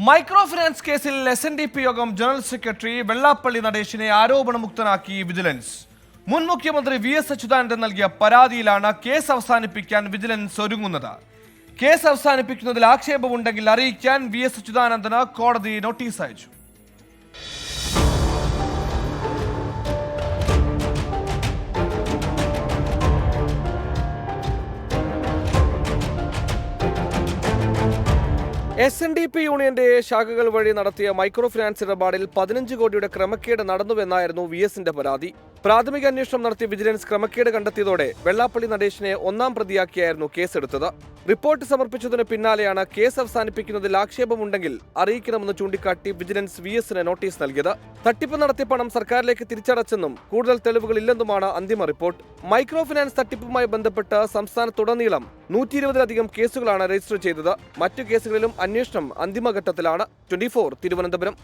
Micro finance കേസിൽ SNDP യോഗം general secretary Vellappally നടേശിനെ ആരോപണമുക്തനാക്കി vigilance. മുൻ മുഖ്യമന്ത്രി VS അച്യുതാനന്ദൻ നൽകിയ പരാതിയിലാണ് കേസ് അവസാനിപ്പിക്കാൻ വിജിലൻസ് ഒരുങ്ങുന്നത്. കേസ് അവസാനിപ്പിക്കുന്നതിൽ ആക്ഷേപമുണ്ടെങ്കിൽ അറിയിക്കാൻ VS അച്യുതാനന്ദന് കോടതി നോട്ടീസ് അയച്ചു. SNDP യൂണിയന്റെ ശാഖകൾ വഴി നടത്തിയ മൈക്രോ ഫിനാൻസ് ഇടപാടിൽ 15 കോടിയുടെ ക്രമക്കേട് നടന്നുവെന്നായിരുന്നു VSന്റെ പരാതി. പ്രാഥമിക അന്വേഷണം നടത്തിയ വിജിലൻസ് ക്രമക്കേട് കണ്ടെത്തിയതോടെ വെള്ളാപ്പള്ളി നടേശിനെ ഒന്നാം പ്രതിയാക്കിയായിരുന്നു കേസെടുത്തത്. റിപ്പോർട്ട് സമർപ്പിച്ചതിന് പിന്നാലെയാണ് കേസ് അവസാനിപ്പിക്കുന്നതിൽ ആക്ഷേപമുണ്ടെങ്കിൽ അറിയിക്കണമെന്ന് ചൂണ്ടിക്കാട്ടി വിജിലൻസ് VSന് നോട്ടീസ് നൽകിയത്. തട്ടിപ്പ് നടത്തിയ പണം സർക്കാരിലേക്ക് തിരിച്ചടച്ചെന്നും കൂടുതൽ തെളിവുകൾ ഇല്ലെന്നുമാണ് അന്തിമ റിപ്പോർട്ട്. മൈക്രോ ഫിനാൻസ് തട്ടിപ്പുമായി ബന്ധപ്പെട്ട് സംസ്ഥാനത്തുടനീളം 120-ലധികം കേസുകളാണ് രജിസ്റ്റർ ചെയ്തത്. മറ്റു കേസുകളിലും അന്വേഷണം അന്തിമഘട്ടത്തിലാണ്. 24 തിരുവനന്തപുരം.